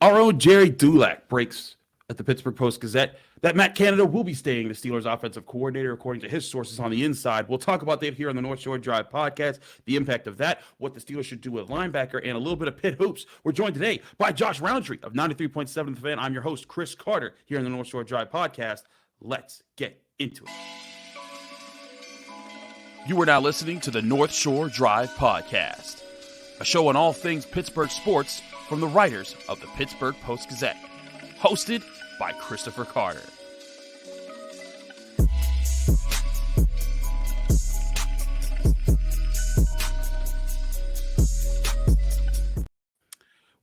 Our own Jerry Dulac breaks at the Pittsburgh Post-Gazette that Matt Canada will be staying the Steelers' offensive coordinator, according to his sources on the inside. We'll talk about that here on the North Shore Drive podcast, the impact of that, what the Steelers should do with linebacker, and a little bit of pit hoops. We're joined today by Josh Roundtree of 93.7 The Fan. I'm your host, Chris Carter, here on the North Shore Drive podcast. Let's get into it. You are now listening to the North Shore Drive podcast, a show on all things Pittsburgh sports from the writers of the Pittsburgh Post-Gazette, hosted by Christopher Carter.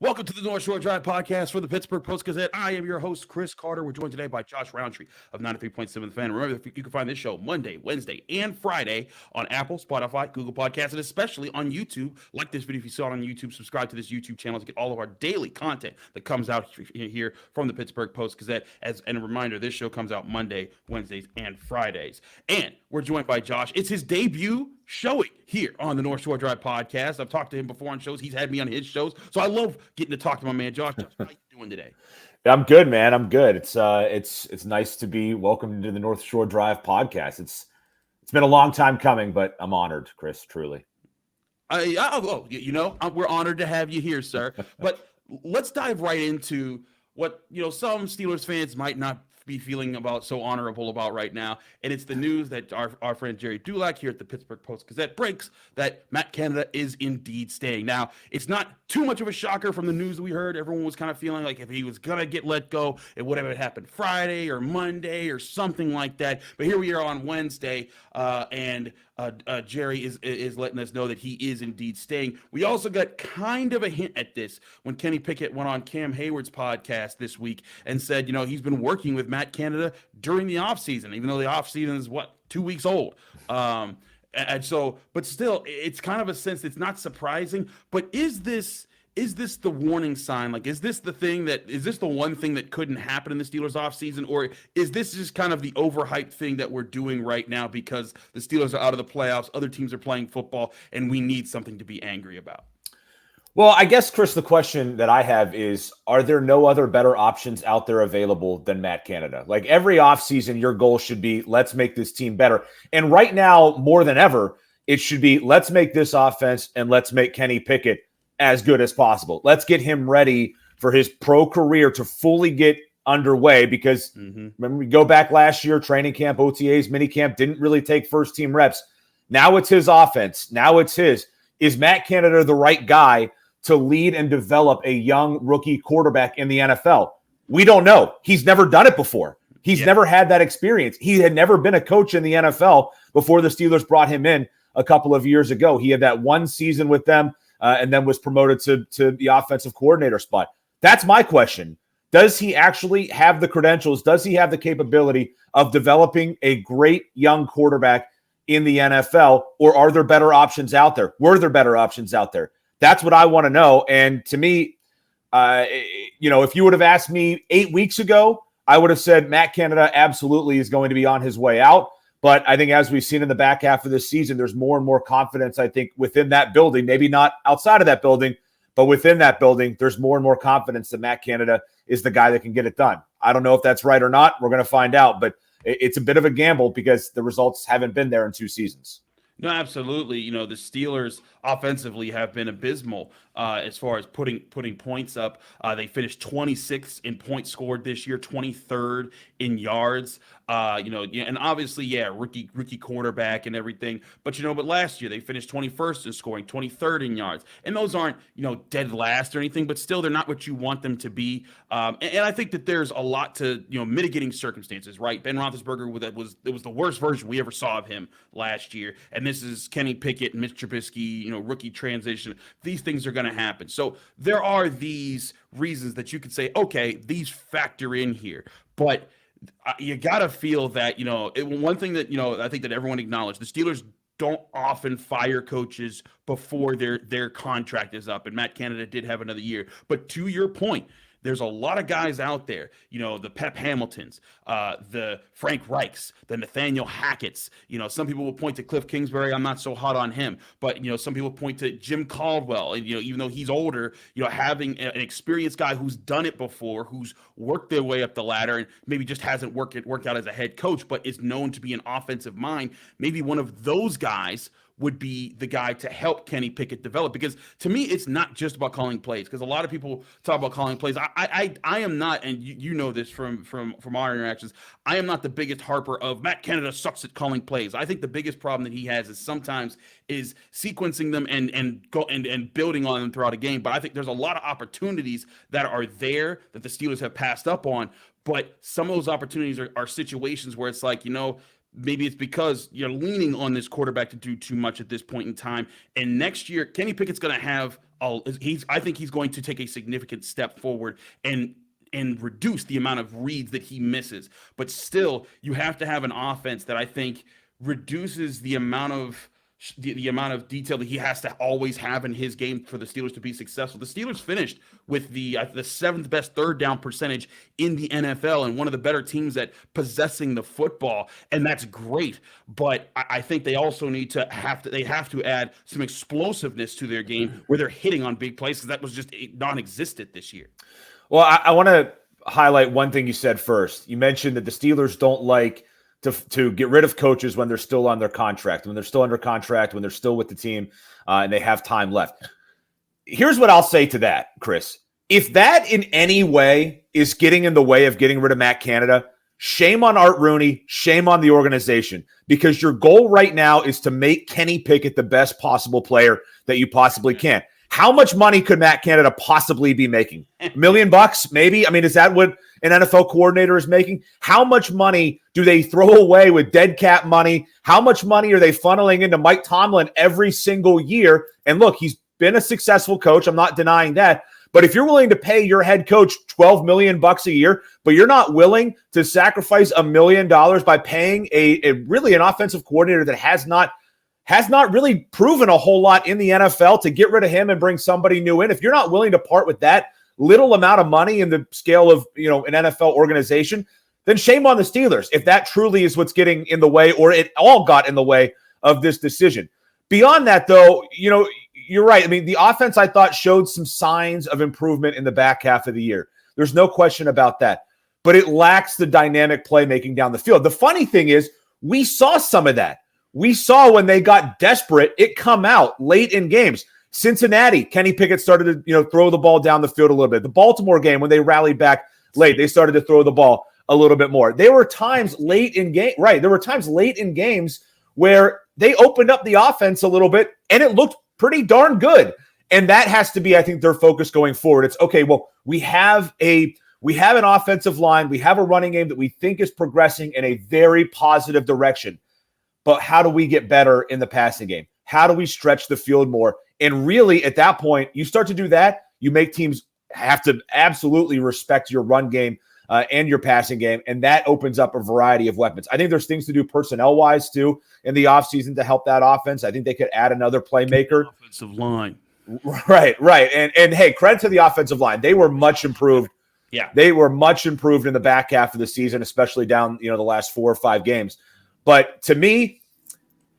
Welcome to the North Shore Drive podcast for the Pittsburgh Post-Gazette. I am your host, Chris Carter. We're joined today by Josh Roundtree of 93.7 The Fan. Remember, you can find this show Monday, Wednesday, and Friday on Apple, Spotify, Google Podcasts, and especially on YouTube. Like this video if you saw it on YouTube. Subscribe to this YouTube channel to get all of our daily content that comes out here from the Pittsburgh Post-Gazette. And a reminder, this show comes out Monday, Wednesdays, and Fridays. And we're joined by Josh. It's his debut showing here on the North Shore Drive podcast. I've talked to him before on shows. He's had me on his shows. So I love getting to talk to my man, Josh. How are you doing today? I'm good, man. I'm good. It's nice to be welcomed to the North Shore Drive podcast. It's been a long time coming, but I'm honored, Chris, truly. We're honored to have you here, sir. But let's dive right into what, some Steelers fans might not be feeling so honorable about right now. And it's the news that our friend Jerry Dulac here at the Pittsburgh Post-Gazette breaks that Matt Canada is indeed staying. Now, it's not too much of a shocker from the news that we heard. Everyone was kind of feeling like if he was going to get let go, it would have happened Friday or Monday or something like that. But here we are on Wednesday, and Jerry is letting us know that he is indeed staying. We also got kind of a hint at this when Kenny Pickett went on Cam Hayward's podcast this week and said, he's been working with Matt Canada during the offseason, even though the offseason is 2 weeks old. And so, but still, it's kind of a sense it's not surprising. But is this the warning sign? Like, is this the one thing that couldn't happen in the Steelers offseason? Or is this just kind of the overhyped thing that we're doing right now because the Steelers are out of the playoffs, other teams are playing football, and we need something to be angry about? Well, I guess, Chris, the question that I have is, are there no other better options out there available than Matt Canada? Like every offseason, your goal should be, let's make this team better. And right now, more than ever, it should be, let's make this offense and let's make Kenny Pickett as good as possible. Let's get him ready for his pro career to fully get underway because remember, we go back last year, training camp, OTAs, minicamp, didn't really take first team reps. Now it's his offense. Now it's his. Is Matt Canada the right guy to lead and develop a young rookie quarterback in the NFL? We don't know. He's never done it before. He's never had that experience. He had never been a coach in the NFL before the Steelers brought him in a couple of years ago. He had that one season with them and then was promoted to the offensive coordinator spot. That's my question. Does he actually have the credentials? Does he have the capability of developing a great young quarterback in the NFL? Or are there better options out there? Were there better options out there? That's what I want to know. And to me, if you would have asked me 8 weeks ago, I would have said Matt Canada absolutely is going to be on his way out. But I think as we've seen in the back half of this season, there's more and more confidence, I think, within that building, maybe not outside of that building, but within that building, there's more and more confidence that Matt Canada is the guy that can get it done. I don't know if that's right or not. We're going to find out, but it's a bit of a gamble because the results haven't been there in 2 seasons. No, absolutely. The Steelers offensively have been abysmal as far as putting points up. They finished 26th in points scored this year, 23rd in yards. And obviously, rookie quarterback and everything. But but last year they finished 21st in scoring, 23rd in yards, and those aren't dead last or anything. But still, they're not what you want them to be. And I think that there's a lot to mitigating circumstances, right? Ben Roethlisberger it was the worst version we ever saw of him last year, and this is Kenny Pickett and Mitch Trubisky, rookie transition. These things are going to happen. So there are these reasons that you could say, okay, these factor in here, but you got to feel that, one thing that, I think that everyone acknowledged, the Steelers don't often fire coaches before their contract is up. And Matt Canada did have another year. But to your point, there's a lot of guys out there, the Pep Hamiltons, the Frank Reichs, the Nathaniel Hackett's. Some people will point to Cliff Kingsbury. I'm not so hot on him, but some people point to Jim Caldwell, and even though he's older, having an experienced guy who's done it before, who's worked their way up the ladder, and maybe just hasn't worked out as a head coach, but is known to be an offensive mind. Maybe one of those guys would be the guy to help Kenny Pickett develop, because to me, it's not just about calling plays, because a lot of people talk about calling plays. I am not, and you know this from our interactions, I am not the biggest harper of Matt Canada sucks at calling plays. I think the biggest problem that he has is sometimes is sequencing them and building on them throughout a game. But I think there's a lot of opportunities that are there that the Steelers have passed up on. But some of those opportunities are situations where it's like, maybe it's because you're leaning on this quarterback to do too much at this point in time. And next year, Kenny Pickett's going to have I think he's going to take a significant step forward and reduce the amount of reads that he misses. But still, you have to have an offense that I think reduces the amount of detail that he has to always have in his game for the Steelers to be successful. The Steelers finished with the seventh best third down percentage in the NFL and one of the better teams at possessing the football, and that's great. But I think they also need to have to add some explosiveness to their game where they're hitting on big plays, because that was just non-existent this year. Well, I want to highlight one thing you said first. You mentioned that the Steelers don't like to get rid of coaches when they're still on their contract, when they're still under contract, when they're still with the team, and they have time left. Here's what I'll say to that, Chris. If that in any way is getting in the way of getting rid of Matt Canada, shame on Art Rooney, shame on the organization, because your goal right now is to make Kenny Pickett the best possible player that you possibly can. How much money could Matt Canada possibly be making? $1 million, maybe? I mean, is that what an NFL coordinator is making? How much money do they throw away with dead cap money? How much money are they funneling into Mike Tomlin every single year? And look, he's been a successful coach. I'm not denying that. But if you're willing to pay your head coach $12 million a year, but you're not willing to sacrifice $1 million by paying a really an offensive coordinator that has not really proven a whole lot in the NFL, to get rid of him and bring somebody new in, if you're not willing to part with that little amount of money in the scale of, an NFL organization, then shame on the Steelers if that truly is what's getting in the way, or it all got in the way of this decision. Beyond that, though, you're right. I mean, the offense, I thought, showed some signs of improvement in the back half of the year. There's no question about that. But it lacks the dynamic playmaking down the field. The funny thing is, we saw some of that. We saw when they got desperate, it come out late in games. Cincinnati, Kenny Pickett started to throw the ball down the field a little bit. The Baltimore game, when they rallied back late, they started to throw the ball a little bit more. There were times late in game, right? There were times late in games where they opened up the offense a little bit, and it looked pretty darn good. And that has to be, I think, their focus going forward. It's okay. Well, we have an offensive line, we have a running game that we think is progressing in a very positive direction. But how do we get better in the passing game? How do we stretch the field more? And really, at that point, you start to do that, you make teams have to absolutely respect your run game and your passing game, and that opens up a variety of weapons. I think there's things to do personnel-wise, too, in the offseason to help that offense. I think they could add another playmaker. Offensive line. Right. And hey, credit to the offensive line. They were much improved. Yeah. They were much improved in the back half of the season, especially down, the last 4 or 5 games. But to me,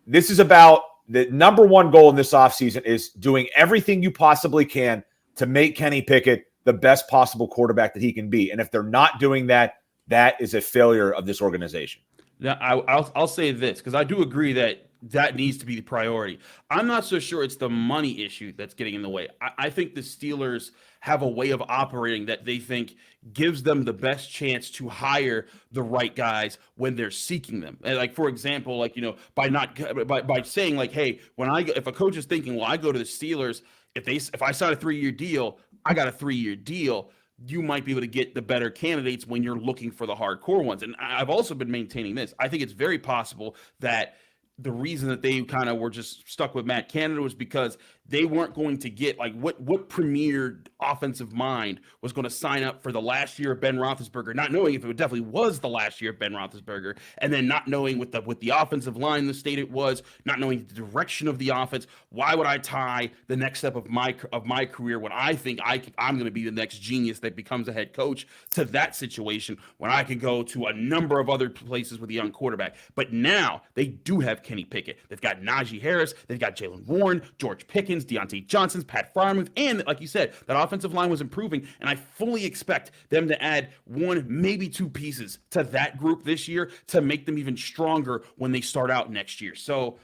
this is about the number one goal in this offseason is doing everything you possibly can to make Kenny Pickett the best possible quarterback that he can be. And if they're not doing that, that is a failure of this organization. Now, I'll say this, because I do agree that needs to be the priority. I'm not so sure it's the money issue that's getting in the way. I think the Steelers have a way of operating that they think gives them the best chance to hire the right guys when they're seeking them. And like, for example, by saying like, hey, if a coach is thinking, well, I go to the Steelers, if I sign a 3-year deal, I got a 3-year deal. You might be able to get the better candidates when you're looking for the hardcore ones. And I've also been maintaining this. I think it's very possible that the reason that they kind of were just stuck with Matt Canada was because they weren't going to get like what premier offensive mind was going to sign up for the last year of Ben Roethlisberger, not knowing if it definitely was the last year of Ben Roethlisberger, and then not knowing with the offensive line the state it was, not knowing the direction of the offense. Why would I tie the next step of my career when I think I'm going to be the next genius that becomes a head coach to that situation when I could go to a number of other places with a young quarterback? But now they do have Kenny Pickett. They've got Najee Harris. They've got Jaylen Warren, George Pickens, Deontay Johnson, Pat Freiermuth, and like you said, that offensive line was improving, and I fully expect them to add one, maybe two pieces to that group this year to make them even stronger when they start out next year. So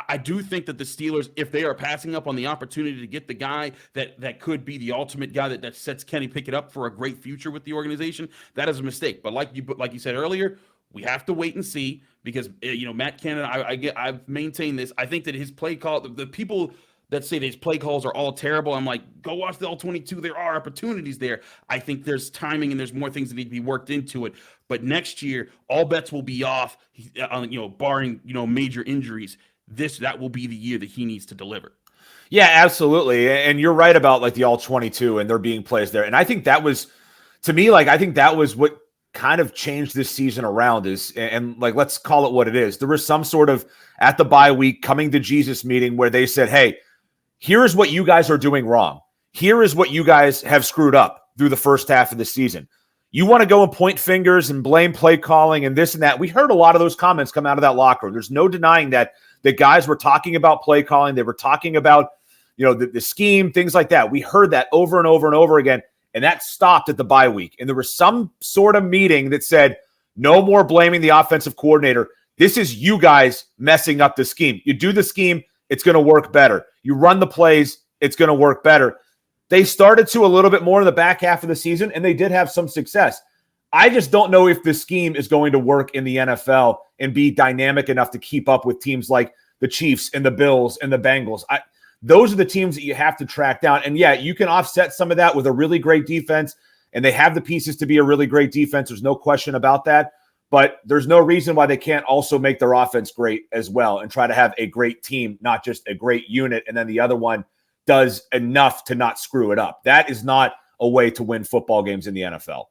I do think that the Steelers, if they are passing up on the opportunity to get the guy that could be the ultimate guy that sets Kenny Pickett up for a great future with the organization, that is a mistake. But like you said earlier, we have to wait and see because Matt Canada, I've maintained this. I think that his play call, the people that say his play calls are all terrible, I'm like, go watch the all-22. There are opportunities there. I think there's timing and there's more things that need to be worked into it. But next year, all bets will be off, barring major injuries. That will be the year that he needs to deliver. Yeah, absolutely. And you're right about like the all-22 and there being plays there. And I think that was, to me, like, I think that was what kind of changed this season around and like, let's call it what it is. There was some sort of at the bye week coming to Jesus meeting where they said, hey, here's what you guys are doing wrong. Here is what you guys have screwed up through the first half of the season. You want to go and point fingers and blame play calling and this and that. We heard a lot of those comments come out of that locker room. There's no denying that the guys were talking about play calling. They were talking about, the scheme, things like that. We heard that over and over and over again. And that stopped at the bye week. And there was some sort of meeting that said, no more blaming the offensive coordinator. This is you guys messing up the scheme. You do the scheme, it's going to work better. You run the plays, it's going to work better. They started to a little bit more in the back half of the season, and they did have some success. I just don't know if the scheme is going to work in the NFL and be dynamic enough to keep up with teams like the Chiefs and the Bills and the Bengals. Those are the teams that you have to track down. And yeah, you can offset some of that with a really great defense, and they have the pieces to be a really great defense. There's no question about that. But there's no reason why they can't also make their offense great as well and try to have a great team, not just a great unit, and then the other one does enough to not screw it up. That is not a way to win football games in the NFL.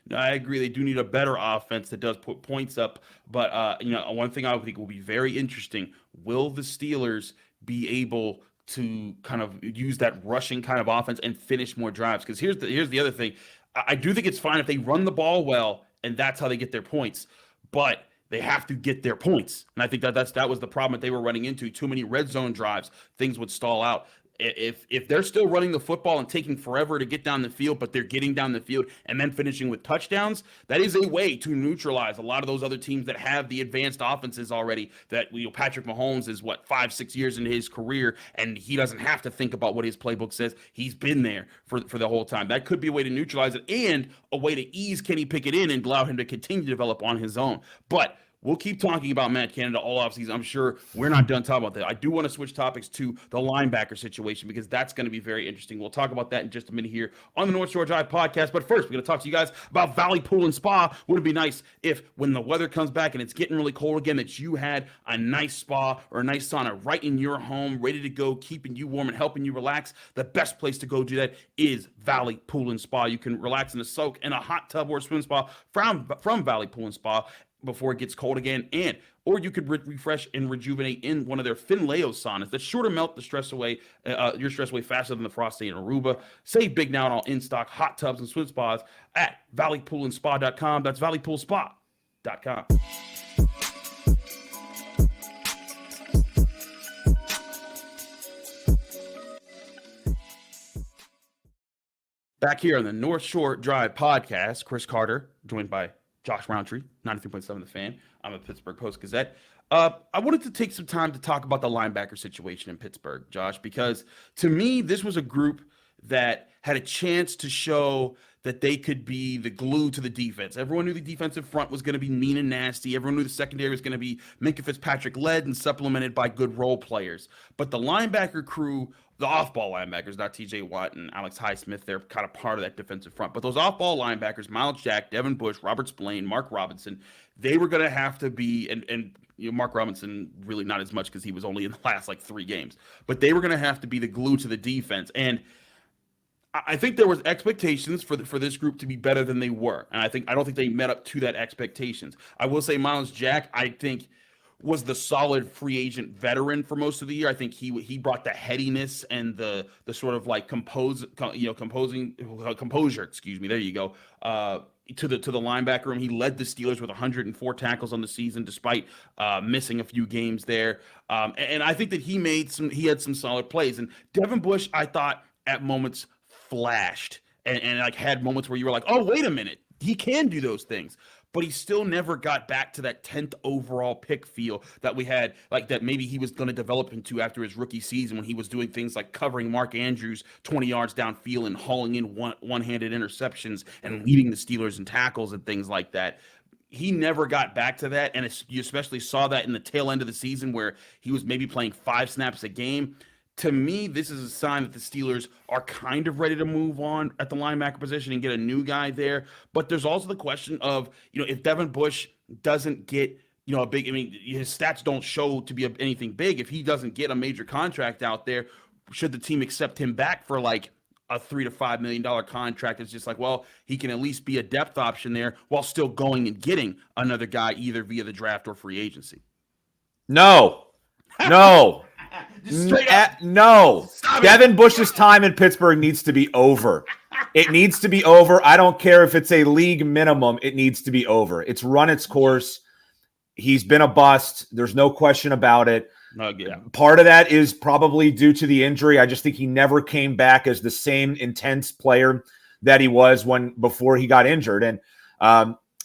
No, I agree. They do need a better offense that does put points up. But, one thing I think will be very interesting, will the Steelers be able to kind of use that rushing kind of offense and finish more drives? Because here's the other thing. I do think it's fine if they run the ball well, and that's how they get their points. But they have to get their points. And I think that was the problem that they were running into. Too many red zone drives. Things would stall out. If they're still running the football and taking forever to get down the field, but they're getting down the field and then finishing with touchdowns, that is a way to neutralize a lot of those other teams that have the advanced offenses already. That Patrick Mahomes is 5-6 years into his career, and he doesn't have to think about what his playbook says. He's been there for the whole time. That could be a way to neutralize it and a way to ease Kenny Pickett in and allow him to continue to develop on his own. But we'll keep talking about Matt Canada all offseason. I'm sure we're not done talking about that. I do want to switch topics to the linebacker situation because that's going to be very interesting. We'll talk about that in just a minute here on the North Shore Drive podcast. But first, we're going to talk to you guys about Valley Pool and Spa. Would it be nice if when the weather comes back and it's getting really cold again that you had a nice spa or a nice sauna right in your home, ready to go, keeping you warm and helping you relax? The best place to go do that is Valley Pool and Spa. You can relax in a soak in a hot tub or a swim spa from Valley Pool and Spa before it gets cold again, or you could refresh and rejuvenate in one of their Finleo saunas that's sure to melt the stress away, your stress away faster than the Frosty in Aruba. Save big now on all in-stock hot tubs and swim spas at valleypoolandspa.com. That's valleypoolspa.com. Back here on the North Shore Drive podcast, Chris Carter, joined by Josh Roundtree, 93.7 The Fan. I'm a Pittsburgh Post-Gazette. I wanted to take some time to talk about the linebacker situation in Pittsburgh, Josh, because to me, this was a group that had a chance to show that they could be the glue to the defense. Everyone knew the defensive front was going to be mean and nasty. Everyone knew the secondary was going to be Minkah Fitzpatrick led and supplemented by good role players. But the linebacker crew the off-ball linebackers, not T.J. Watt and Alex Highsmith. They're kind of part of that defensive front. But those off-ball linebackers, Miles Jack, Devin Bush, Robert Spillane, Mark Robinson, they were going to have to be, and Mark Robinson really not as much because he was only in the last like 3 games, but they were going to have to be the glue to the defense. And I think there was expectations for this group to be better than they were, and I don't think they met up to that expectations. I will say Miles Jack, I think, was the solid free agent veteran for most of the year. I think he brought the headiness and the sort of like composure. Excuse me. There you go. To the linebacker room. He led the Steelers with 104 tackles on the season, despite missing a few games there. And I think that he had some solid plays. And Devin Bush, I thought at moments flashed and like had moments where you were like, oh, wait a minute, he can do those things. But he still never got back to that 10th overall pick feel that we had, like that maybe he was going to develop into after his rookie season when he was doing things like covering Mark Andrews 20 yards downfield and hauling in one-handed interceptions and leading the Steelers in tackles and things like that. He never got back to that, and you especially saw that in the tail end of the season where he was maybe playing 5 snaps a game. To me, this is a sign that the Steelers are kind of ready to move on at the linebacker position and get a new guy there. But there's also the question of, if Devin Bush doesn't get, a big, his stats don't show to be anything big. If he doesn't get a major contract out there, should the team accept him back for like a $3 to $5 million contract? It's just like, well, he can at least be a depth option there while still going and getting another guy either via the draft or free agency. No. No. Devin Bush's time in Pittsburgh needs to be over. It needs to be over. I don't care if it's a league minimum. It needs to be over. It's run its course. He's been a bust. There's no question about it. Yeah. Part of that is probably due to the injury. I just think he never came back as the same intense player that he was before he got injured.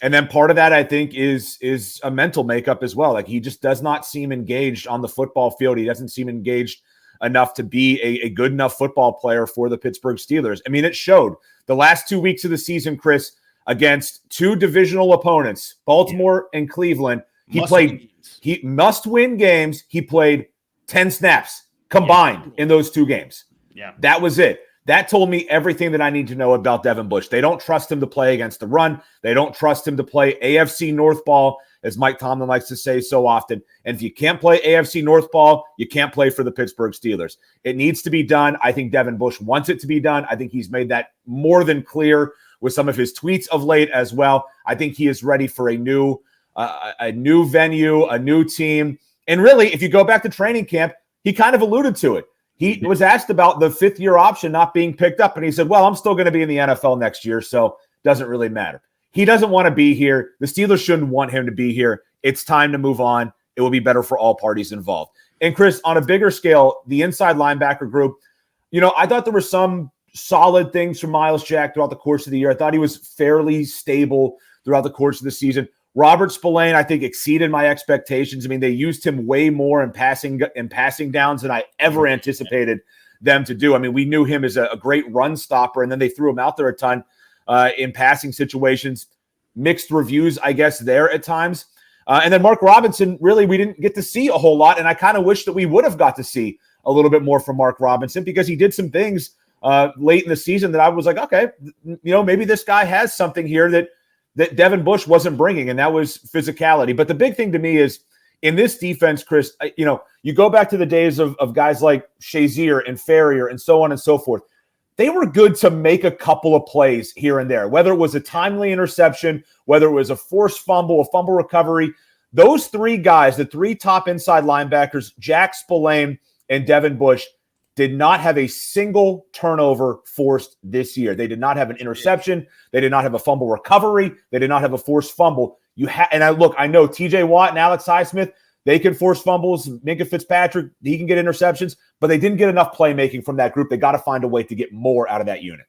And then part of that, I think, is a mental makeup as well. Like, he just does not seem engaged on the football field. He doesn't seem engaged enough to be a good enough football player for the Pittsburgh Steelers. I mean, it showed the last 2 weeks of the season, Chris, against 2 divisional opponents, Baltimore and Cleveland. He must win games. He played 10 snaps combined in those 2 games. Yeah. That was it. That told me everything that I need to know about Devin Bush. They don't trust him to play against the run. They don't trust him to play AFC North ball, as Mike Tomlin likes to say so often. And if you can't play AFC North ball, you can't play for the Pittsburgh Steelers. It needs to be done. I think Devin Bush wants it to be done. I think he's made that more than clear with some of his tweets of late as well. I think he is ready for a new venue, a new team. And really, if you go back to training camp, he kind of alluded to it. He was asked about the 5th-year option not being picked up, and he said, well, I'm still going to be in the NFL next year, so it doesn't really matter. He doesn't want to be here. The Steelers shouldn't want him to be here. It's time to move on. It will be better for all parties involved. And, Chris, on a bigger scale, the inside linebacker group, I thought there were some solid things from Miles Jack throughout the course of the year. I thought he was fairly stable throughout the course of the season. Robert Spillane, I think, exceeded my expectations. I mean, they used him way more in passing downs than I ever anticipated them to do. I mean, we knew him as a great run stopper, and then they threw him out there a ton in passing situations. Mixed reviews, I guess, there at times. And then Mark Robinson, really, we didn't get to see a whole lot, and I kind of wish that we would have got to see a little bit more from Mark Robinson because he did some things late in the season that I was like, okay, maybe this guy has something here that Devin Bush wasn't bringing, and that was physicality. But the big thing to me is in this defense, Chris, you go back to the days of guys like Shazier and Farrier and so on and so forth. They were good to make a couple of plays here and there, whether it was a timely interception, whether it was a forced fumble, a fumble recovery. Those 3 guys, the 3 top inside linebackers, Jack Spillane and Devin Bush, did not have a single turnover forced this year. They did not have an interception. They did not have a fumble recovery. They did not have a forced fumble. I know TJ Watt and Alex Highsmith, they can force fumbles. Minkah Fitzpatrick, he can get interceptions, but they didn't get enough playmaking from that group. They got to find a way to get more out of that unit.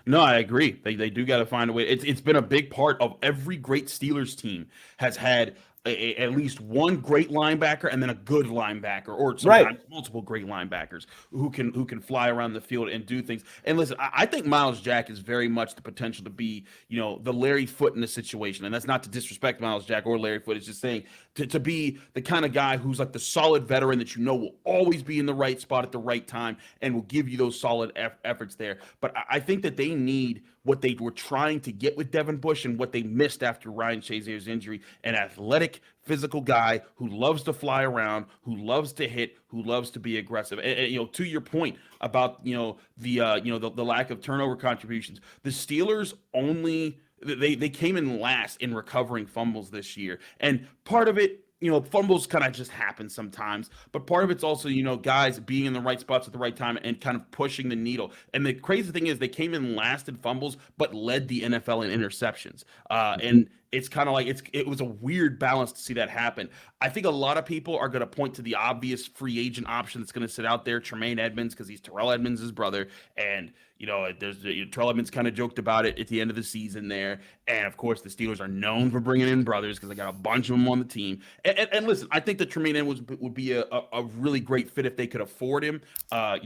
No, I agree. They do got to find a way. It's been a big part of every great Steelers team has had at least one great linebacker and then a good linebacker, or Right. sometimes multiple great linebackers who can fly around the field and do things. And listen, I think Miles Jack is very much the potential to be, the Larry Foote in the situation. And that's not to disrespect Miles Jack or Larry Foote. It's just saying to be the kind of guy who's like the solid veteran that will always be in the right spot at the right time and will give you those solid efforts there. But I think that they need what they were trying to get with Devin Bush and what they missed after Ryan Shazier's injury, an athletic, physical guy who loves to fly around, who loves to hit, who loves to be aggressive. And to your point about the lack of turnover contributions, the Steelers only they came in last in recovering fumbles this year, and part of it, fumbles kind of just happen sometimes, but part of it's also, guys being in the right spots at the right time and kind of pushing the needle. And the crazy thing is they came in last in fumbles, but led the NFL in interceptions. And it's kind of like it was a weird balance to see that happen. I think a lot of people are going to point to the obvious free agent option that's going to sit out there, Tremaine Edmonds, because he's Terrell Edmonds' brother. And, Terrell Edmonds kind of joked about it at the end of the season there. And of course, the Steelers are known for bringing in brothers because they got a bunch of them on the team. And listen, I think that Tremaine Edmonds would be a really great fit if they could afford him. I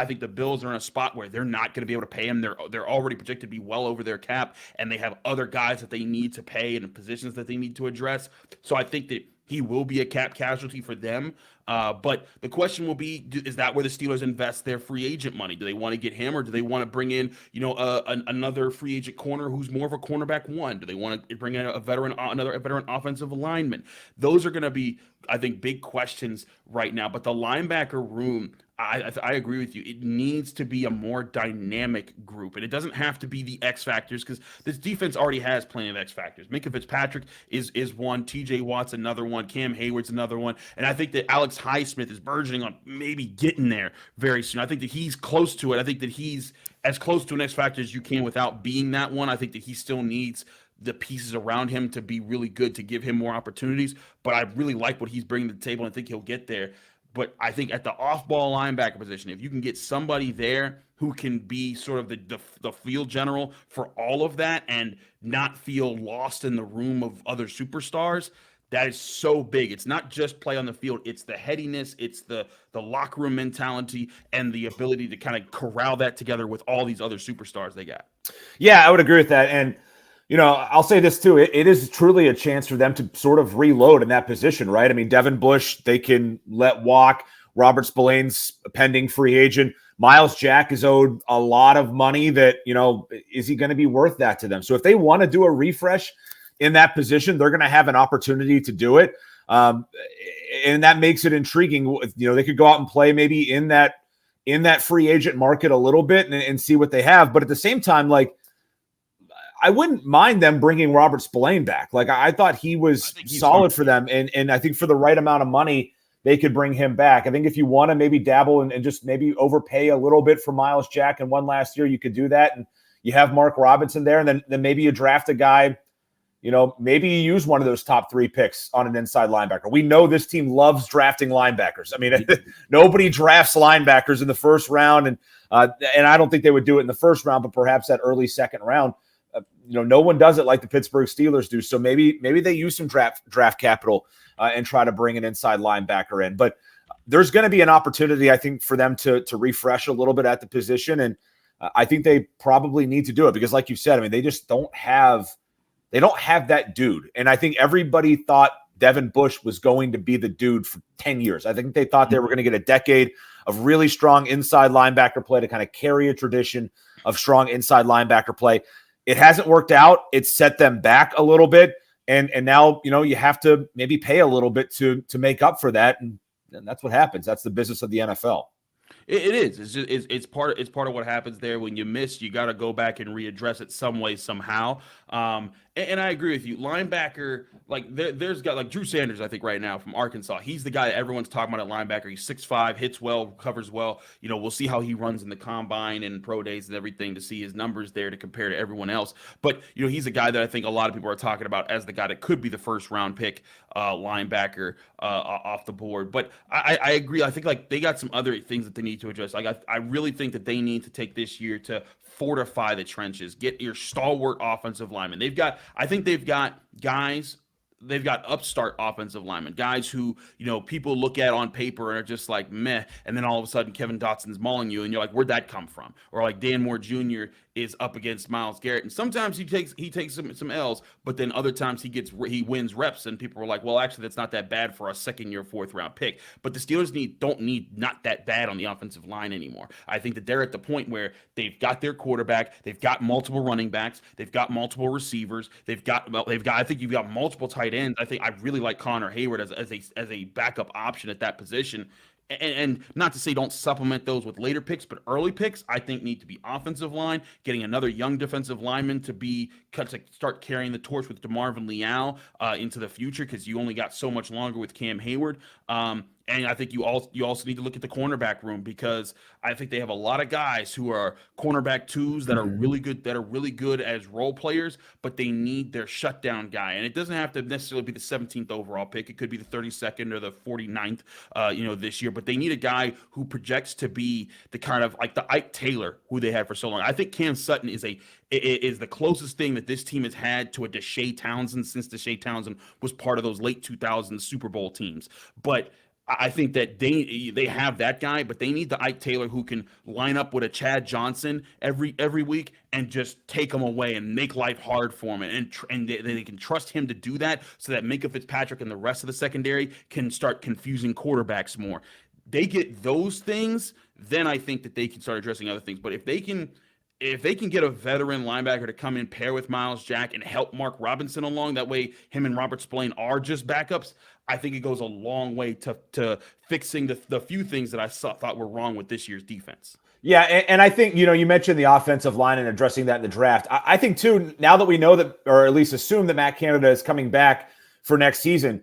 think the Bills are in a spot where they're not going to be able to pay him. They're already projected to be well over their cap, and they have other guys that they need to pay and positions that they need to address. So I think that he will be a cap casualty for them. But the question will be, is that where the Steelers invest their free agent money? Do they want to get him, or do they want to bring in, another free agent corner who's more of a cornerback one? Do they want to bring in a veteran offensive lineman? Those are going to be, I think, big questions right now. But the linebacker room, I agree with you. It needs to be a more dynamic group, and it doesn't have to be the X factors, because this defense already has plenty of X factors. Minkah Fitzpatrick is one, T.J. Watt's another one, Cam Hayward's another one, and I think that Alex Highsmith is burgeoning on maybe getting there very soon. I think that he's close to it. I think that he's as close to an X factor as you can without being that one. I think that he still needs the pieces around him to be really good to give him more opportunities. But I really like what he's bringing to the table, and I think he'll get there. But I think at the off-ball linebacker position, if you can get somebody there who can be sort of the field general for all of that and not feel lost in the room of other superstars, that is so big. It's not just play on the field. It's the headiness. It's the locker room mentality and the ability to kind of corral that together with all these other superstars they got. Yeah, I would agree with that. And I'll say this too. It is truly a chance for them to sort of reload in that position, right? I mean, Devin Bush, they can let walk. Robert Spillane's a pending free agent. Miles Jack is owed a lot of money that, is he going to be worth that to them? So if they want to do a refresh in that position, they're going to have an opportunity to do it. And that makes it intriguing. They could go out and play maybe in that free agent market a little bit and see what they have. But at the same time, I wouldn't mind them bringing Robert Spillane back. I thought he was solid for them. And I think for the right amount of money, they could bring him back. I think if you want to maybe dabble and just maybe overpay a little bit for Miles Jack and one last year, you could do that. And you have Mark Robinson there. And then maybe you draft a guy, maybe you use one of those top 3 picks on an inside linebacker. We know this team loves drafting linebackers. I mean, nobody drafts linebackers in the first round. And I don't think they would do it in the first round, but perhaps that early second round. No one does it like the Pittsburgh Steelers do. So maybe they use some draft capital and try to bring an inside linebacker in. But there's going to be an opportunity, I think, for them to refresh a little bit at the position. And I think they probably need to do it because, like you said, I mean, they just don't have that dude. And I think everybody thought Devin Bush was going to be the dude for 10 years. I think they thought they were going to get a decade of really strong inside linebacker play to kind of carry a tradition of strong inside linebacker play. It hasn't worked out. It's set them back a little bit. And now, you have to maybe pay a little bit to make up for that. And that's what happens. That's the business of the NFL. It is. It's part of what happens there. When you miss, you got to go back and readdress it some way, somehow. And I agree with you. Linebacker, there's got like Drew Sanders, I think right now from Arkansas. He's the guy that everyone's talking about at linebacker. He's 6'5", hits well, covers well. We'll see how he runs in the combine and pro days and everything to see his numbers there to compare to everyone else. But, he's a guy that I think a lot of people are talking about as the guy that could be the first round pick linebacker off the board. But I agree. I think they got some other things that they need to address. I really think that they need to take this year to fortify the trenches, get your stalwart offensive linemen. I think they've got guys they've got upstart offensive linemen, guys who, people look at on paper and are just like meh, and then all of a sudden Kevin Dotson's mauling you, and you're like, where'd that come from? Or like Dan Moore Jr. is up against Myles Garrett, and sometimes he takes some L's, but then other times he wins reps, and people are like, well, actually that's not that bad for a second-year, fourth-round pick. But the Steelers don't need not that bad on the offensive line anymore. I think that they're at the point where they've got their quarterback, they've got multiple running backs, they've got multiple receivers, I think you've got multiple tight ends. I think I really like Connor Hayward as a backup option at that position. And not to say don't supplement those with later picks, but early picks I think need to be offensive line, getting another young defensive lineman to start carrying the torch with DeMarvin Leal into the future, because you only got so much longer with Cam Hayward. And I think you also need to look at the cornerback room, because I think they have a lot of guys who are cornerback twos that are really good as role players, but they need their shutdown guy. And it doesn't have to necessarily be the 17th overall pick. It could be the 32nd or the 49th, this year. But they need a guy who projects to be the kind of like the Ike Taylor who they had for so long. I think Cam Sutton is the closest thing that this team has had to a Deshae Townsend since Deshae Townsend was part of those late 2000s Super Bowl teams. But I think that they have that guy, but they need the Ike Taylor who can line up with a Chad Johnson every week and just take him away and make life hard for him, and they can trust him to do that, so that Minkah Fitzpatrick and the rest of the secondary can start confusing quarterbacks more. They get those things, then I think that they can start addressing other things. But if they can get a veteran linebacker to come in, pair with Myles Jack, and help Mark Robinson along, that way him and Robert Spillane are just backups, I think it goes a long way to fixing the few things that I thought were wrong with this year's defense. Yeah, and I think, you mentioned the offensive line and addressing that in the draft. I think, too, now that we know that, or at least assume that Matt Canada is coming back for next season,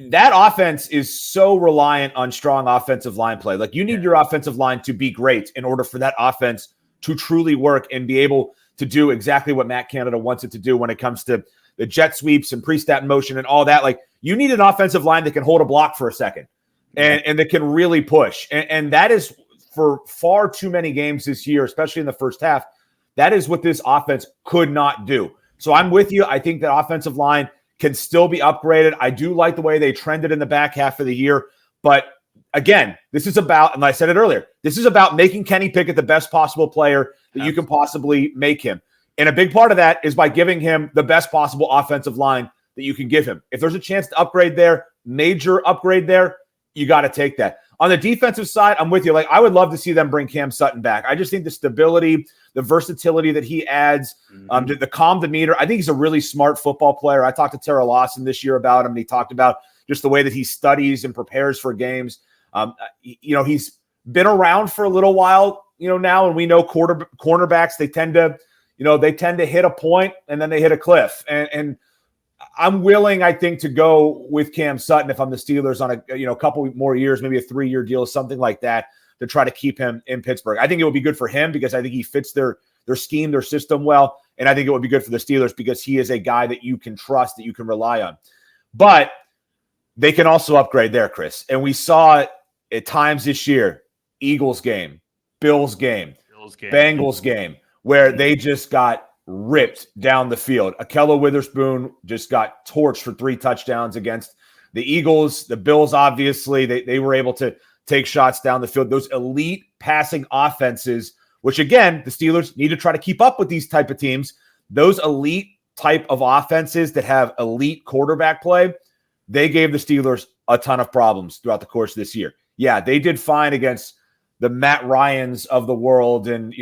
that offense is so reliant on strong offensive line play. Like, you need your offensive line to be great in order for that offense to truly work and be able to do exactly what Matt Canada wants it to do when it comes to the jet sweeps and pre-snap motion and all that. Like, you need an offensive line that can hold a block for a second and that can really push. And that is, for far too many games this year, especially in the first half, that is what this offense could not do. So I'm with you. I think that offensive line can still be upgraded. I do like the way they trended in the back half of the year. But again, this is about, and I said it earlier, this is about making Kenny Pickett the best possible player that you can possibly make him. And a big part of that is by giving him the best possible offensive line that you can give him. If there's a chance to upgrade there, major upgrade there, you got to take that. On the defensive side, I'm with you. Like, I would love to see them bring Cam Sutton back. I just think the stability, the versatility that he adds, the calm demeanor. I think he's a really smart football player. I talked to Tara Lawson this year about him, and he talked about just the way that he studies and prepares for games. He's been around for a little while, now, and we know cornerbacks, they tend to hit a point and then they hit a cliff. And I'm willing, I think, to go with Cam Sutton if I'm the Steelers on a couple more years, maybe a 3-year deal, something like that, to try to keep him in Pittsburgh. I think it would be good for him because I think he fits their scheme, their system well. And I think it would be good for the Steelers because he is a guy that you can trust, that you can rely on. But they can also upgrade there, Chris. And we saw it at times this year, Eagles game, Bills game, Bengals game, where they just got ripped down the field. Ahkello Witherspoon just got torched for 3 touchdowns against the Eagles. The Bills, obviously, they were able to take shots down the field. Those elite passing offenses, which, again, the Steelers need to try to keep up with these type of teams. Those elite type of offenses that have elite quarterback play, they gave the Steelers a ton of problems throughout the course of this year. Yeah, they did fine against the Matt Ryans of the world and,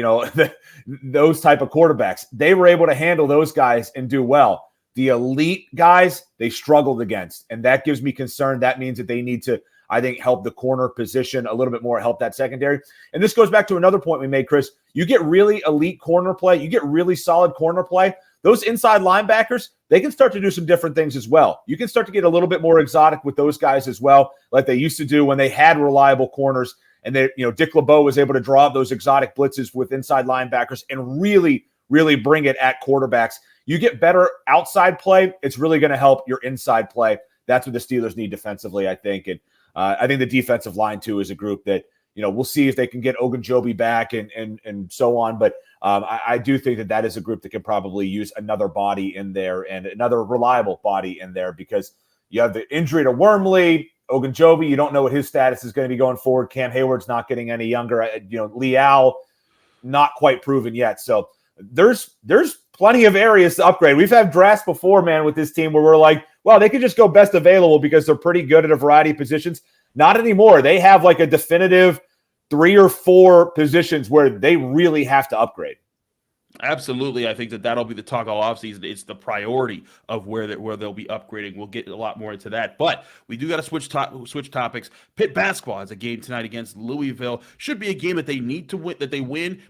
those type of quarterbacks. They were able to handle those guys and do well. The elite guys, they struggled against, and that gives me concern. That means that they need to, I think, help the corner position a little bit more, help that secondary. And this goes back to another point we made, Chris. You get really elite corner play, you get really solid corner play, those inside linebackers, they can start to do some different things as well. You can start to get a little bit more exotic with those guys as well, like they used to do when they had reliable corners. And they, Dick LeBeau was able to draw up those exotic blitzes with inside linebackers and really, really bring it at quarterbacks. You get better outside play, it's really going to help your inside play. That's what the Steelers need defensively, I think. And I think the defensive line, too, is a group that, we'll see if they can get Ogunjobi back and so on. But I do think that is a group that can probably use another body in there and another reliable body in there, because you have the injury to Wormley, Ogunjobi. You don't know what his status is going to be going forward. Cam Hayward's not getting any younger. Leal, not quite proven yet. So there's plenty of areas to upgrade. We've had drafts before, man, with this team where we're like, well, they could just go best available because they're pretty good at a variety of positions. Not anymore. They have like a definitive 3 or 4 positions where they really have to upgrade. Absolutely. I think that'll be the talk all offseason. It's the priority of where they'll be upgrading. We'll get a lot more into that. But we do got to switch topics. Pitt basketball has a game tonight against Louisville. Should be a game that they need to win,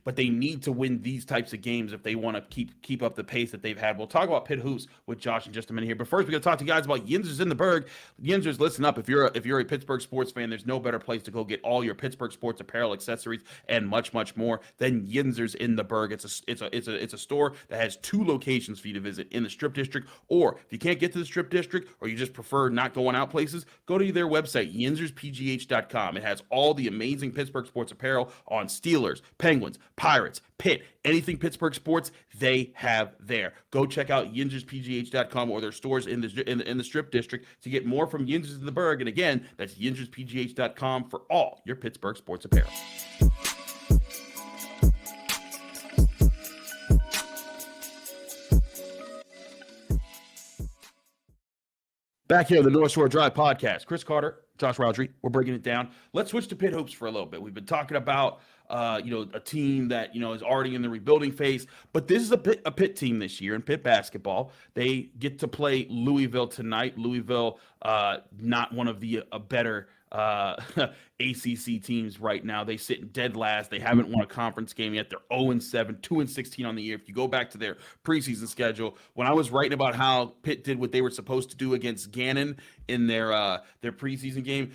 but they need to win these types of games if they want to keep up the pace that they've had. We'll talk about Pitt hoops with Josh in just a minute here. But first, we're going to talk to you guys about Yinzers in the Berg. Yinzers, listen up. If you're a Pittsburgh sports fan, there's no better place to go get all your Pittsburgh sports apparel, accessories, and much, much more than Yinzers in the Berg. It's a store that has 2 locations for you to visit in the Strip District, or if you can't get to the Strip District or you just prefer not going out places, go to their website, yinzerspgh.com. It has all the amazing Pittsburgh sports apparel on Steelers, Penguins, Pirates, Pitt, anything Pittsburgh sports, they have there. Go check out yinzerspgh.com or their stores in the Strip District to get more from Yinzers in the Berg. And again, that's yinzerspgh.com for all your Pittsburgh sports apparel. Back here on the North Shore Drive podcast, Chris Carter, Josh Roundtree, we're breaking it down. Let's switch to Pitt hoops for a little bit. We've been talking about, a team that, is already in the rebuilding phase, but this is a Pitt team this year in Pitt basketball. They get to play Louisville tonight. Louisville, not one of the better ACC teams right now. They sit dead last. They haven't won a conference game yet. They're 0-7, 2-16 on the year. If you go back to their preseason schedule, when I was writing about how Pitt did what they were supposed to do against Gannon in their preseason game,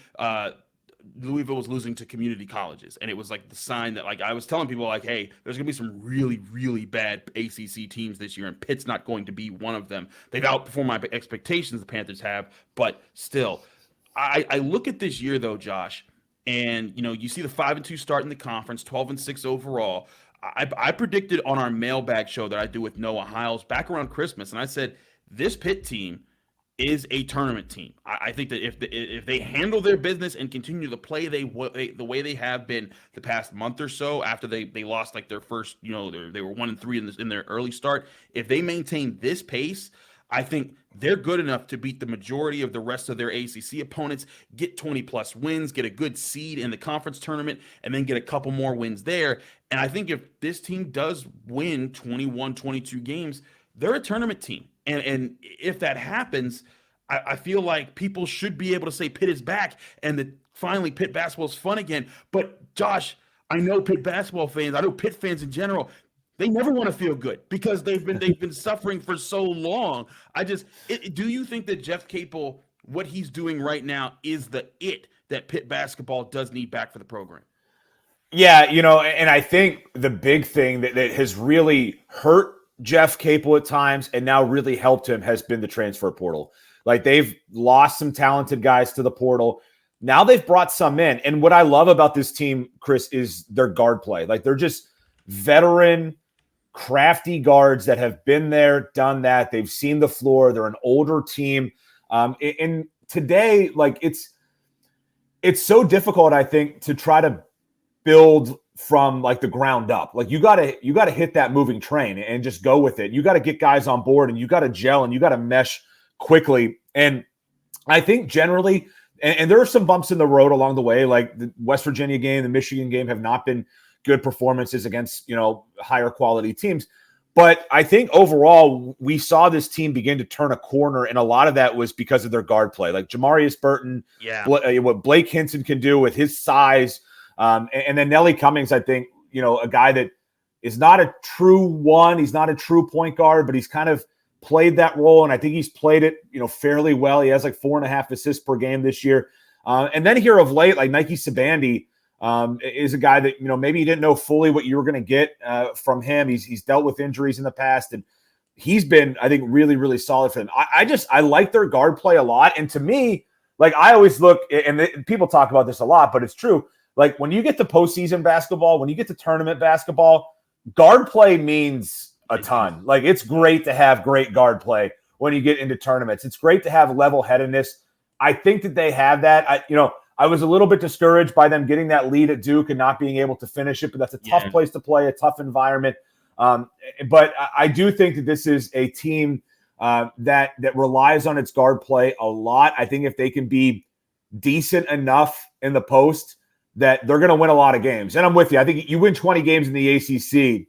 Louisville was losing to community colleges, and it was like the sign that, like, I was telling people, like, hey, there's gonna be some really, really bad ACC teams this year, and Pitt's not going to be one of them. They've outperformed my expectations, the Panthers have, but still, I look at this year though, Josh, and you see the 5-2 start in the conference, 12-6 overall. I predicted on our mailbag show that I do with Noah Hiles back around Christmas, and I said this Pitt team is a tournament team. I think that if they handle their business and continue to play the way they have been the past month or so, after they lost like their first, they were 1-3 in their early start. If they maintain this pace, I think they're good enough to beat the majority of the rest of their ACC opponents, get 20-plus wins, get a good seed in the conference tournament, and then get a couple more wins there. And I think if this team does win 21, 22 games, they're a tournament team. And if that happens, I feel like people should be able to say Pitt is back and that finally Pitt basketball is fun again. But, Josh, I know Pitt basketball fans, I know Pitt fans in general, they never want to feel good because they've been suffering for so long. Do you think that Jeff Capel, what he's doing right now, is the it that Pitt basketball does need back for the program? Yeah, and I think the big thing that has really hurt Jeff Capel at times and now really helped him has been the transfer portal. Like, they've lost some talented guys to the portal. Now they've brought some in. And what I love about this team, Chris, is their guard play. Like, they're just veteran, crafty guards that have been there, done that. They've seen the floor. They're an older team. And today, like, it's so difficult, I think, to try to build from like the ground up. Like, you gotta hit that moving train and just go with it. You got to get guys on board, and you got to gel, and you got to mesh quickly. And I think generally, and there are some bumps in the road along the way, like the West Virginia game, the Michigan game have not been good performances against, higher quality teams. But I think overall, we saw this team begin to turn a corner, and a lot of that was because of their guard play. Like Jamarius Burton, what Blake Hinson can do with his size, and then Nelly Cummings, I think, a guy that is not a true one. He's not a true point guard, but he's kind of played that role, and I think he's played it, fairly well. He has like 4.5 assists per game this year. And then here of late, like Nike Sabandi, is a guy that, maybe you didn't know fully what you were going to get from him. He's dealt with injuries in the past, and he's been, I think, really, really solid for them. I like their guard play a lot. And to me, like, I always look, and people talk about this a lot, but it's true. Like when you get to postseason basketball, when you get to tournament basketball, guard play means a ton. Like it's great to have great guard play when you get into tournaments. It's great to have level-headedness. I think that they have that. I was a little bit discouraged by them getting that lead at Duke and not being able to finish it, but that's a tough place to play, a tough environment. But I do think that this is a team that relies on its guard play a lot. I think if they can be decent enough in the post, that they're going to win a lot of games. And I'm with you. I think you win 20 games in the ACC,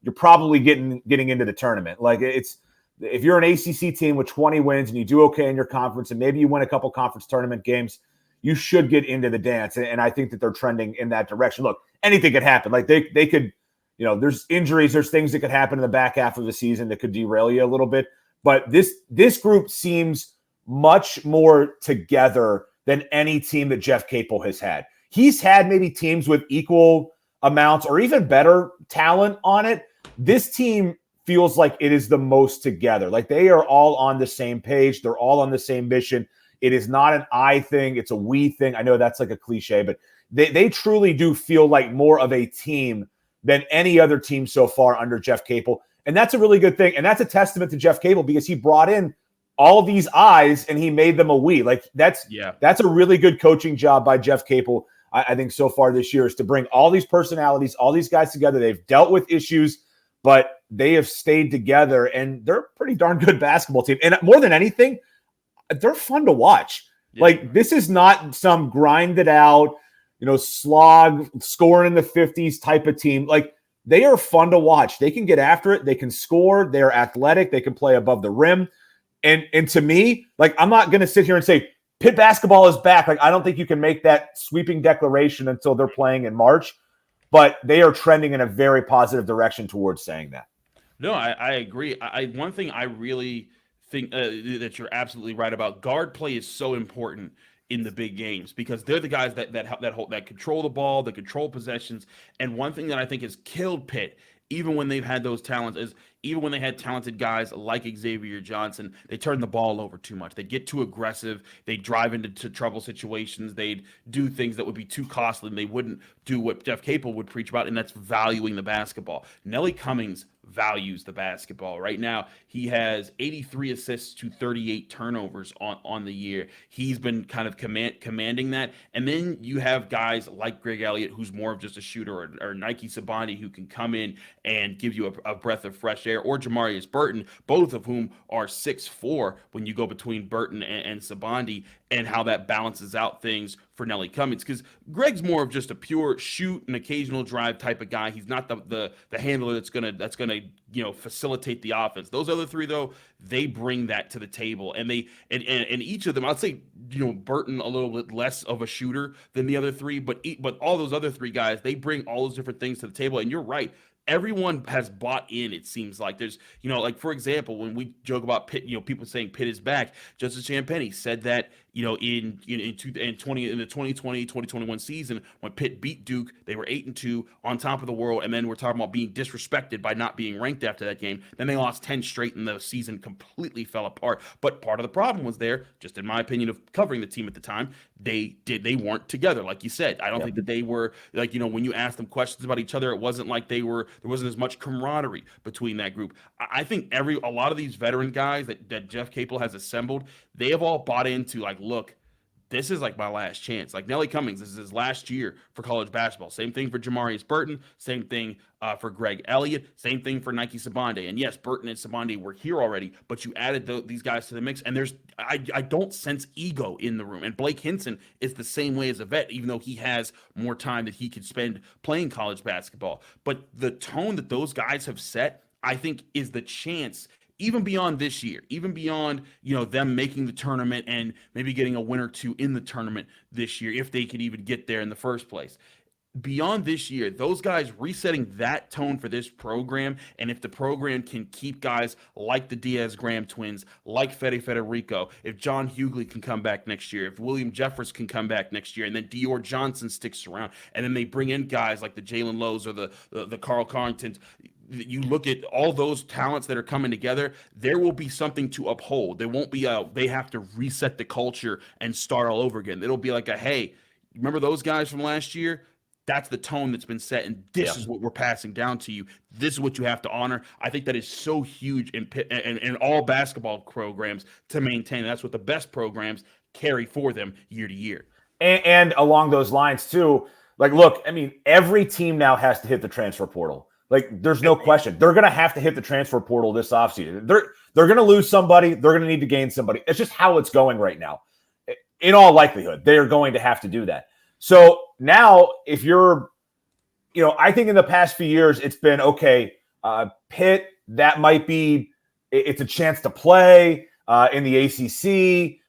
you're probably getting into the tournament. Like if you're an ACC team with 20 wins and you do okay in your conference and maybe you win a couple conference tournament games, you should get into the dance. And I think that they're trending in that direction. Look, anything could happen. Like they could, there's injuries, there's things that could happen in the back half of the season that could derail you a little bit. But this group seems much more together than any team that Jeff Capel has had. He's had maybe teams with equal amounts or even better talent on it. This team feels like it is the most together. Like they are all on the same page. They're all on the same mission. It is not an I thing. It's a we thing. I know that's like a cliche, but they truly do feel like more of a team than any other team so far under Jeff Capel. And that's a really good thing. And that's a testament to Jeff Capel because he brought in all of these eyes and he made them a we. Like that's a really good coaching job by Jeff Capel. I think so far this year is to bring all these personalities, all these guys together. They've dealt with issues, but they have stayed together and they're a pretty darn good basketball team. And more than anything, they're fun to watch. Yeah. Like this is not some grinded out, slog, scoring in the 50s type of team. Like they are fun to watch. They can get after it. They can score. They're athletic. They can play above the rim. And to me, like I'm not going to sit here and say, Pitt basketball is back. Like I don't think you can make that sweeping declaration until they're playing in March, but they are trending in a very positive direction towards saying that. No, I agree. One thing I really think that you're absolutely right about, guard play is so important in the big games because they're the guys that control the ball, that control possessions. And one thing that I think has killed Pitt, even when they've had those talents, is even when they had talented guys like Xavier Johnson, they turned the ball over too much. They'd get too aggressive. They'd drive into trouble situations. They'd do things that would be too costly, and they wouldn't do what Jeff Capel would preach about, and that's valuing the basketball. Nelly Cummings values the basketball. Right now, he has 83 assists to 38 turnovers on the year. He's been kind of commanding that. And then you have guys like Greg Elliott, who's more of just a shooter, or Nike Sabani, who can come in and give you a breath of fresh air, or Jamarius Burton, both of whom are 6'4" when you go between Burton and Sabandi, and how that balances out things for Nelly Cummings. Because Greg's more of just a pure shoot and occasional drive type of guy. He's not the handler that's gonna facilitate the offense. Those other three, though, they bring that to the table, and each of them, I'd say, Burton a little bit less of a shooter than the other three, but all those other three guys, they bring all those different things to the table. And you're right. Everyone has bought in, it seems like. There's, like, for example, when we joke about Pitt, people saying Pitt is back, Justice Champagnie said that, in the 2020-2021 season, when Pitt beat Duke, they were 8-2 on top of the world, and then we're talking about being disrespected by not being ranked after that game. Then they lost 10 straight, and the season completely fell apart. But part of the problem was there, just in my opinion of covering the team at the time, they weren't together, like you said. I don't think that they were, like, when you asked them questions about each other, it wasn't like there wasn't as much camaraderie between that group. I think a lot of these veteran guys that Jeff Capel has assembled, they have all bought into, like, look, this is like my last chance. Like Nelly Cummings, this is his last year for college basketball. Same thing for Jamarius Burton. Same thing for Greg Elliott. Same thing for Nike Sabande. And yes, Burton and Sabande were here already, but you added these guys to the mix. And I don't sense ego in the room. And Blake Hinson is the same way as a vet, even though he has more time that he could spend playing college basketball. But the tone that those guys have set, I think, is the chance, even beyond this year, even beyond, them making the tournament and maybe getting a win or two in the tournament this year, if they could even get there in the first place. Beyond this year, those guys resetting that tone for this program, and if the program can keep guys like the Diaz-Graham twins, like Fede Federico, if John Hughley can come back next year, if William Jeffers can come back next year, and then Dior Johnson sticks around, and then they bring in guys like the Jalen Lowe's or the Carl Carringtons, you look at all those talents that are coming together, there will be something to uphold. There won't be they have to reset the culture and start all over again. It'll be like hey, remember those guys from last year? That's the tone that's been set, and this is what we're passing down to you. This is what you have to honor. I think that is so huge in all basketball programs to maintain. That's what the best programs carry for them year to year. And along those lines too, like, look, I mean, every team now has to hit the transfer portal. Like, there's no question. They're going to have to hit the transfer portal this offseason. They're going to lose somebody. They're going to need to gain somebody. It's just how it's going right now. In all likelihood, they are going to have to do that. So now, if you're, I think in the past few years, it's been, okay, Pitt, that might be, it's a chance to play in the ACC.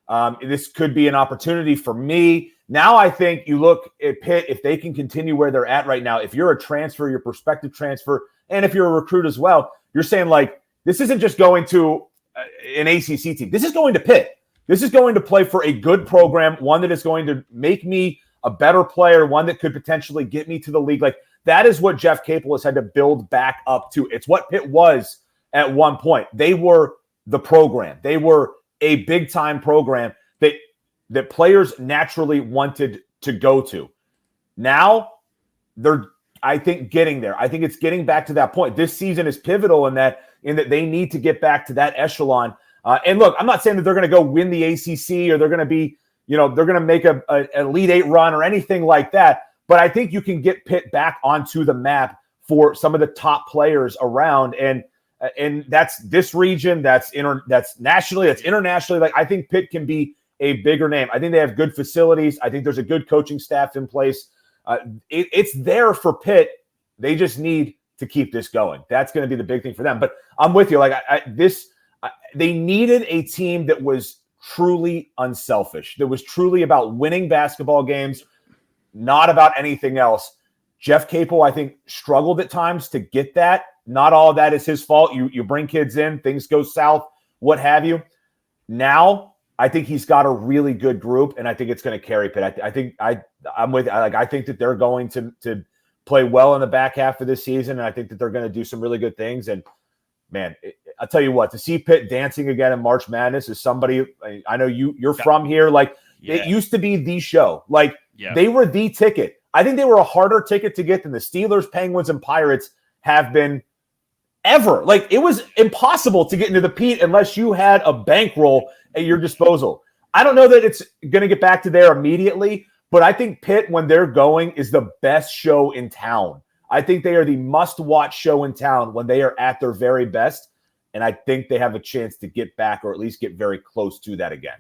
This could be an opportunity for me. Now I think you look at Pitt, if they can continue where they're at right now, if you're a transfer, your prospective transfer, and if you're a recruit as well, you're saying, like, this isn't just going to an ACC team. This is going to Pitt. This is going to play for a good program, one that is going to make me a better player, one that could potentially get me to the league. Like, that is what Jeff Capel has had to build back up to. It's what Pitt was at one point. They were the program. They were a big-time program that players naturally wanted to go to. Now, they're, I think, getting there. I think it's getting back to that point. This season is pivotal in that they need to get back to that echelon. And look, I'm not saying that they're going to go win the ACC or they're going to be, they're going to make an Elite Eight run or anything like that. But I think you can get Pitt back onto the map for some of the top players around. And that's this region, that's nationally, that's internationally. Like, I think Pitt can be a bigger name. I think they have good facilities. I think there's a good coaching staff in place. It's there for Pitt. They just need to keep this going. That's going to be the big thing for them. But I'm with you. Like, they needed a team that was truly unselfish, that was truly about winning basketball games, not about anything else. Jeff Capel, I think, struggled at times to get that. Not all of that is his fault. You bring kids in, things go south, what have you. Now, I think he's got a really good group, and I think it's going to carry Pitt. I'm with. I think that they're going to play well in the back half of this season, and I think that they're going to do some really good things. And man, I'll tell you what, to see Pitt dancing again in March Madness is somebody. I know you're from here. Like, it used to be the show. Like, they were the ticket. I think they were a harder ticket to get than the Steelers, Penguins, and Pirates have been ever. Like, it was impossible to get into the Pete unless you had a bankroll at your disposal. I don't know that it's going to get back to there immediately, but I think Pitt, when they're going, is the best show in town. I think they are the must-watch show in town when they are at their very best, and I think they have a chance to get back or at least get very close to that again.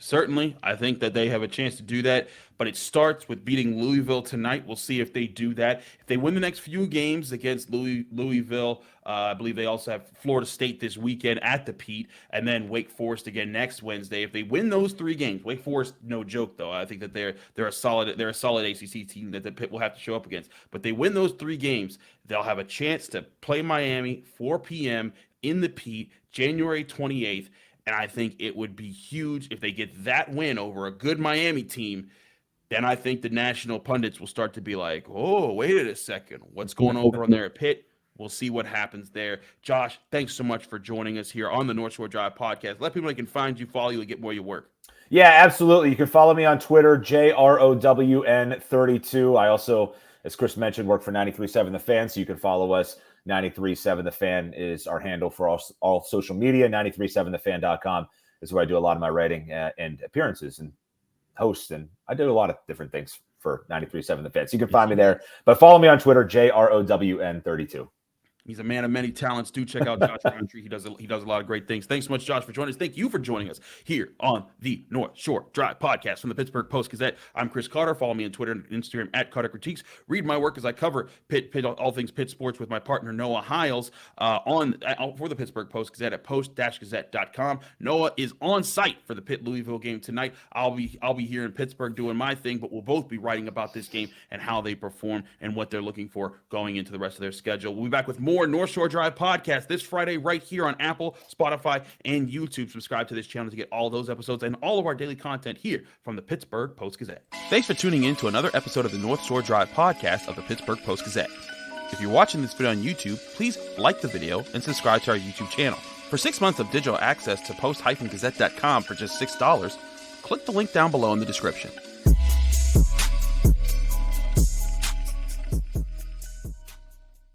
Certainly, I think that they have a chance to do that, but it starts with beating Louisville tonight. We'll see if they do that. If they win the next few games against Louisville, I believe they also have Florida State this weekend at the Pete, and then Wake Forest again next Wednesday. If they win those 3 games, Wake Forest, no joke though. I think that they're a solid ACC team that the Pitt will have to show up against. But they win those 3 games, they'll have a chance to play Miami 4 p.m. in the Pete, January 28th. And I think it would be huge if they get that win over a good Miami team. Then I think the national pundits will start to be like, oh, wait a second. What's going over on there at Pitt? We'll see what happens there. Josh, thanks so much for joining us here on the North Shore Drive podcast. Let people know they can find you, follow you, and get more of your work. Yeah, absolutely. You can follow me on Twitter, JROWN32. I also, as Chris mentioned, work for 93.7 The Fan, so you can follow us. 93.7 The Fan is our handle for all social media. 93.7thefan.com is where I do a lot of my writing and appearances and hosts. And I do a lot of different things for 93.7 The Fan. So you can find me there. But follow me on Twitter, JROWN32. He's a man of many talents. Do check out Josh Roundtree. He does a lot of great things. Thanks so much, Josh, for joining us. Thank you for joining us here on the North Shore Drive podcast from the Pittsburgh Post-Gazette. I'm Chris Carter. Follow me on Twitter and Instagram at Carter Critiques. Read my work as I cover Pitt, all things Pitt sports with my partner Noah Hiles for the Pittsburgh Post-Gazette at post-gazette.com. Noah is on site for the Pitt Louisville game tonight. I'll be here in Pittsburgh doing my thing, but we'll both be writing about this game and how they perform and what they're looking for going into the rest of their schedule. We'll be back with more North Shore Drive podcast this Friday right here on Apple, Spotify, and YouTube. Subscribe to this channel to get all those episodes and all of our daily content here from the Pittsburgh Post-Gazette. Thanks for tuning in to another episode of the North Shore Drive podcast of the Pittsburgh Post-Gazette. If you're watching this video on YouTube, please like the video and subscribe to our YouTube channel. For 6 months of digital access to post-gazette.com for just $6, click the link down below in the description.